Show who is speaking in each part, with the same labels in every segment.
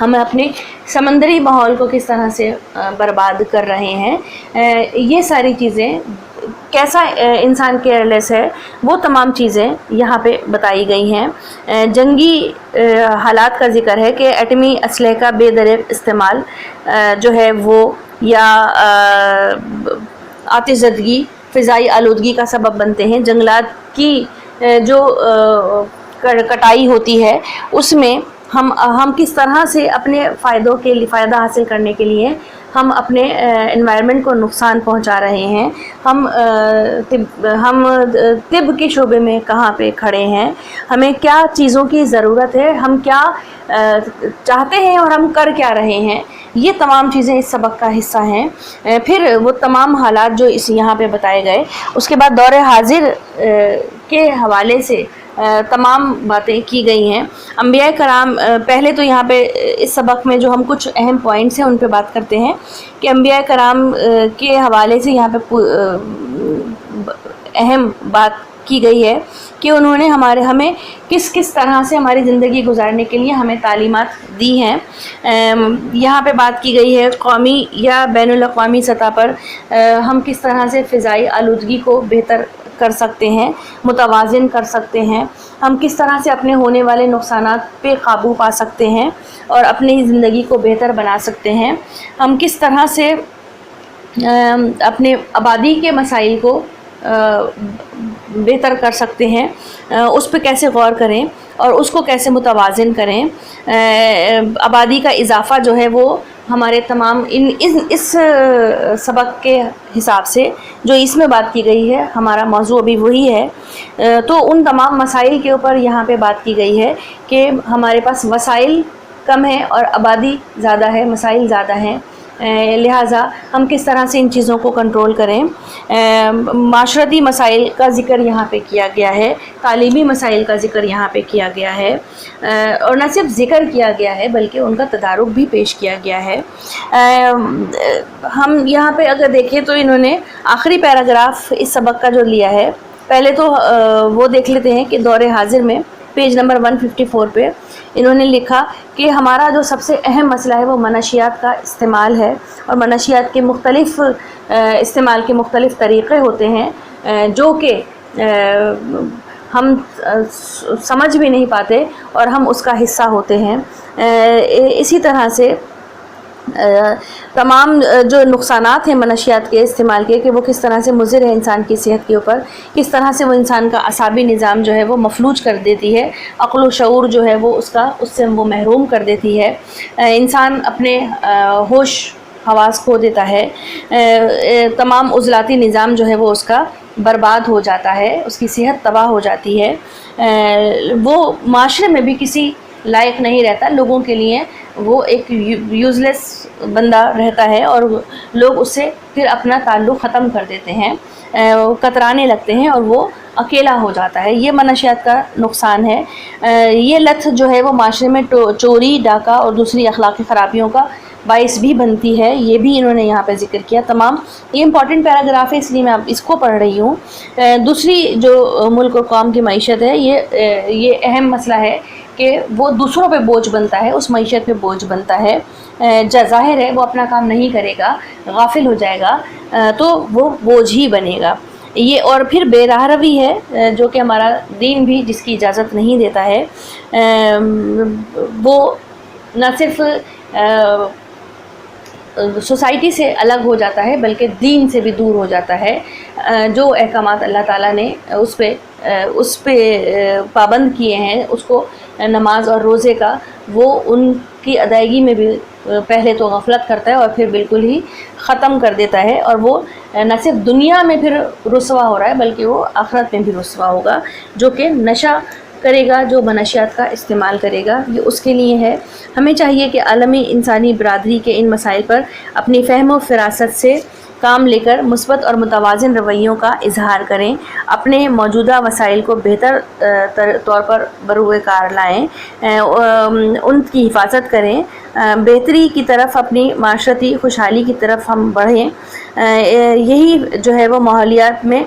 Speaker 1: ہم اپنے سمندری ماحول کو کس طرح سے برباد کر رہے ہیں. یہ ساری چیزیں کیسا انسان کیئرلیس ہے وہ تمام چیزیں یہاں پہ بتائی گئی ہیں. جنگی حالات کا ذکر ہے کہ ایٹمی اسلحے کا بے دریغ استعمال جو ہے وہ یا آتش زدگی فضائی آلودگی کا سبب بنتے ہیں. جنگلات کی جو کٹائی ہوتی ہے اس میں ہم کس طرح سے اپنے فائدہ حاصل کرنے کے لیے ہم اپنے انوائرمنٹ کو نقصان پہنچا رہے ہیں. ہم طب کے شعبے میں کہاں پہ کھڑے ہیں, ہمیں کیا چیزوں کی ضرورت ہے, ہم کیا چاہتے ہیں اور ہم کر کیا رہے ہیں, یہ تمام چیزیں اس سبق کا حصہ ہیں. پھر وہ تمام حالات جو یہاں پہ بتائے گئے, اس کے بعد دور حاضر کے حوالے سے تمام باتیں کی گئی ہیں. انبیاء کرام, پہلے تو یہاں پہ اس سبق میں جو ہم کچھ اہم پوائنٹس ہیں ان پہ بات کرتے ہیں کہ انبیاء کرام کے حوالے سے یہاں پہ اہم بات کی گئی ہے کہ انہوں نے ہمیں کس طرح سے ہماری زندگی گزارنے کے لیے ہمیں تعلیمات دی ہیں. یہاں پہ بات کی گئی ہے قومی یا بین الاقوامی سطح پر ہم کس طرح سے فضائی آلودگی کو بہتر کر سکتے ہیں, متوازن کر سکتے ہیں, ہم کس طرح سے اپنے ہونے والے نقصانات پہ قابو پا سکتے ہیں اور اپنی زندگی کو بہتر بنا سکتے ہیں, ہم کس طرح سے اپنے آبادی کے مسائل کو بہتر کر سکتے ہیں, اس پہ کیسے غور کریں اور اس کو کیسے متوازن کریں. آبادی کا اضافہ جو ہے وہ ہمارے تمام اس سبق کے حساب سے جو اس میں بات کی گئی ہے, ہمارا موضوع ابھی وہی ہے, تو ان تمام مسائل کے اوپر یہاں پہ بات کی گئی ہے کہ ہمارے پاس وسائل کم ہیں اور آبادی زیادہ ہے, مسائل زیادہ ہیں, لہٰذا ہم کس طرح سے ان چیزوں کو کنٹرول کریں. معاشرتی مسائل کا ذکر یہاں پہ کیا گیا ہے, تعلیمی مسائل کا ذکر یہاں پہ کیا گیا ہے, اور نہ صرف ذکر کیا گیا ہے بلکہ ان کا تدارک بھی پیش کیا گیا ہے. ہم یہاں پہ اگر دیکھیں تو انہوں نے آخری پیراگراف اس سبق کا جو لیا ہے, پہلے تو وہ دیکھ لیتے ہیں کہ دور حاضر میں پیج نمبر 154 پہ انہوں نے لکھا کہ ہمارا جو سب سے اہم مسئلہ ہے وہ منشیات کا استعمال ہے, اور منشیات کے مختلف استعمال کے مختلف طریقے ہوتے ہیں جو کہ ہم سمجھ بھی نہیں پاتے اور ہم اس کا حصہ ہوتے ہیں. اسی طرح سے تمام جو نقصانات ہیں منشیات کے استعمال کے کہ وہ کس طرح سے مضر ہے انسان کی صحت کے اوپر, کس طرح سے وہ انسان کا اعصابی نظام جو ہے وہ مفلوج کر دیتی ہے, عقل و شعور جو ہے وہ اس سے وہ محروم کر دیتی ہے, انسان اپنے ہوش حواس کھو دیتا ہے, تمام عضلاتی نظام جو ہے وہ اس کا برباد ہو جاتا ہے, اس کی صحت تباہ ہو جاتی ہے, وہ معاشرے میں بھی کسی لائق نہیں رہتا, لوگوں کے لیے وہ ایک یوزلیس بندہ رہتا ہے اور لوگ اس سے پھر اپنا تعلق ختم کر دیتے ہیں, کترانے لگتے ہیں اور وہ اکیلا ہو جاتا ہے. یہ منشیات کا نقصان ہے. یہ لت جو ہے وہ معاشرے میں چوری, ڈاکہ اور دوسری اخلاقی خرابیوں کا باعث بھی بنتی ہے, یہ بھی انہوں نے یہاں پہ ذکر کیا. تمام یہ امپورٹنٹ پیراگراف ہے اس لیے میں اب اس کو پڑھ رہی ہوں. دوسری جو ملک اور قوم کی معیشت ہے, یہ اہم مسئلہ ہے کہ وہ دوسروں پہ بوجھ بنتا ہے, اس معیشت پہ بوجھ بنتا ہے. ظاہر ہے وہ اپنا کام نہیں کرے گا, غافل ہو جائے گا تو وہ بوجھ ہی بنے گا. یہ اور پھر بے راہ روی ہے جو کہ ہمارا دین بھی جس کی اجازت نہیں دیتا ہے. وہ نہ صرف سوسائٹی سے الگ ہو جاتا ہے بلکہ دین سے بھی دور ہو جاتا ہے. جو احکامات اللہ تعالیٰ نے اس پہ پابند کیے ہیں, اس کو نماز اور روزے کا, وہ ان کی ادائیگی میں بھی پہلے تو غفلت کرتا ہے اور پھر بالکل ہی ختم کر دیتا ہے, اور وہ نہ صرف دنیا میں پھر رسوا ہو رہا ہے بلکہ وہ آخرت میں بھی رسوا ہوگا, جو کہ نشہ کرے گا, جو منشیات کا استعمال کرے گا, یہ اس کے لیے ہے. ہمیں چاہیے کہ عالمی انسانی برادری کے ان مسائل پر اپنی فہم و فراست سے کام لے کر مثبت اور متوازن رویوں کا اظہار کریں, اپنے موجودہ وسائل کو بہتر طور پر بروئے کار لائیں, ان کی حفاظت کریں, بہتری کی طرف, اپنی معاشرتی خوشحالی کی طرف ہم بڑھیں. یہی جو ہے وہ ماحولیات میں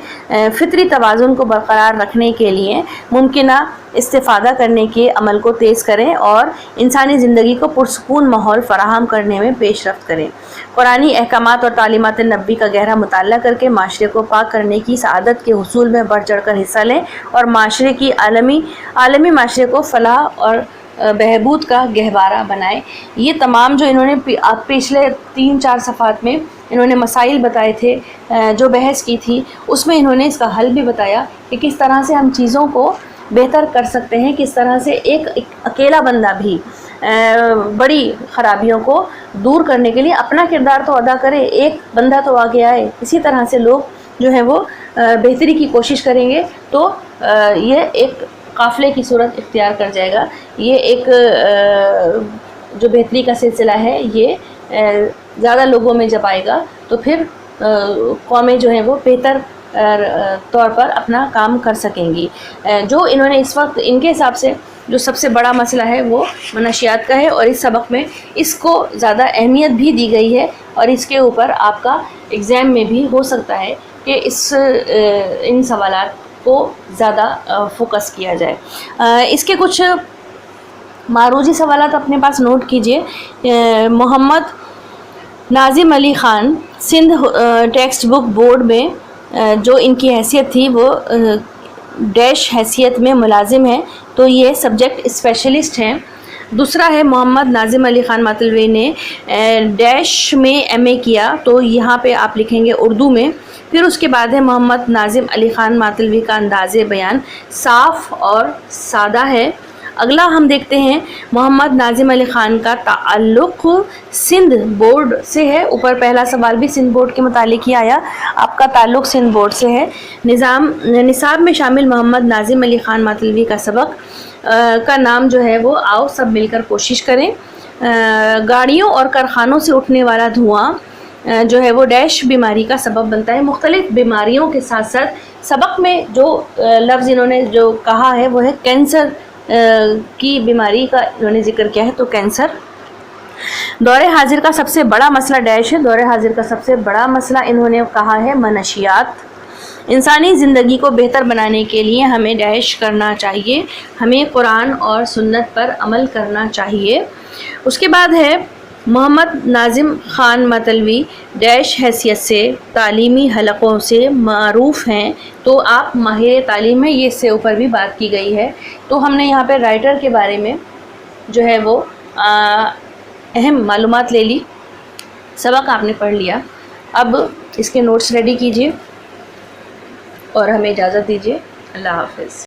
Speaker 1: فطری توازن کو برقرار رکھنے کے لیے ممکنہ استفادہ کرنے کے عمل کو تیز کریں اور انسانی زندگی کو پرسکون ماحول فراہم کرنے میں پیش رفت کریں۔ قرآنی احکامات اور تعلیمات نبی کا گہرا مطالعہ کر کے معاشرے کو پاک کرنے کی سعادت کے حصول میں بڑھ چڑھ کر حصہ لیں اور معاشرے کی عالمی معاشرے کو فلاح اور بہبود کا گہوارہ بنائے۔ یہ تمام جو انہوں نے پچھلے 3-4 صفحات میں انہوں نے مسائل بتائے تھے، جو بحث کی تھی، اس میں انہوں نے اس کا حل بھی بتایا کہ کس طرح سے ہم چیزوں کو بہتر کر سکتے ہیں، کس طرح سے ایک اکیلا بندہ بھی بڑی خرابیوں کو دور کرنے کے لیے اپنا کردار تو ادا کرے، ایک بندہ تو آگے آئے۔ اسی طرح سے لوگ جو ہیں وہ بہتری کی کوشش کریں گے تو یہ ایک قافلے کی صورت اختیار کر جائے گا۔ یہ ایک جو بہتری کا سلسلہ ہے یہ زیادہ لوگوں میں جب آئے گا تو پھر قومیں جو ہیں وہ بہتر طور پر اپنا کام کر سکیں گی۔ جو انہوں نے اس وقت ان کے حساب سے جو سب سے بڑا مسئلہ ہے وہ منشیات کا ہے، اور اس سبق میں اس کو زیادہ اہمیت بھی دی گئی ہے، اور اس کے اوپر آپ کا ایگزام میں بھی ہو سکتا ہے کہ ان سوالات کو زیادہ فوکس کیا جائے۔ اس کے کچھ معروضی سوالات اپنے پاس نوٹ کیجئے۔ Muhammad Nazim Ali Khan Sindh textbook board میں جو ان کی حیثیت تھی وہ ڈیش حیثیت میں ملازم ہیں، تو یہ سبجیکٹ اسپیشلسٹ ہیں۔ دوسرا ہے محمد ناظم علی خان ماتلوی نے ڈیش میں ایم اے کیا، تو یہاں پہ آپ لکھیں گے اردو میں۔ پھر اس کے بعد ہے محمد ناظم علی خان ماتلوی کا انداز بیان صاف اور سادہ ہے۔ اگلا ہم دیکھتے ہیں محمد ناظم علی خان کا تعلق سندھ بورڈ سے ہے۔ اوپر پہلا سوال بھی سندھ بورڈ کے متعلق ہی آیا، آپ کا تعلق سندھ بورڈ سے ہے۔ نصاب میں شامل محمد ناظم علی خان ماتلوی کا سبق کا نام جو ہے وہ آؤ سب مل کر کوشش کریں۔ گاڑیوں اور کارخانوں سے اٹھنے والا دھواں جو ہے وہ ڈیش بیماری کا سبب بنتا ہے۔ مختلف بیماریوں کے ساتھ ساتھ سبق میں جو لفظ انہوں نے جو کہا ہے وہ ہے کینسر کی بیماری کا انہوں نے ذکر کیا ہے، تو کینسر۔ دور حاضر کا سب سے بڑا مسئلہ ڈیش ہے۔ دور حاضر کا سب سے بڑا مسئلہ انہوں نے کہا ہے منشیات۔ انسانی زندگی کو بہتر بنانے کے لیے ہمیں ڈیش کرنا چاہیے، ہمیں قرآن اور سنت پر عمل کرنا چاہیے۔ اس کے بعد ہے محمد ناظم خان ماتلوی ڈیش حیثیت سے تعلیمی حلقوں سے معروف ہیں، تو آپ ماہر تعلیم ہیں، یہ اس سے اوپر بھی بات کی گئی ہے۔ تو ہم نے یہاں پہ رائٹر کے بارے میں جو ہے وہ اہم معلومات لے لی، سبق آپ نے پڑھ لیا۔ اب اس کے نوٹس ریڈی کیجیے اور ہمیں اجازت دیجیے۔ اللہ حافظ۔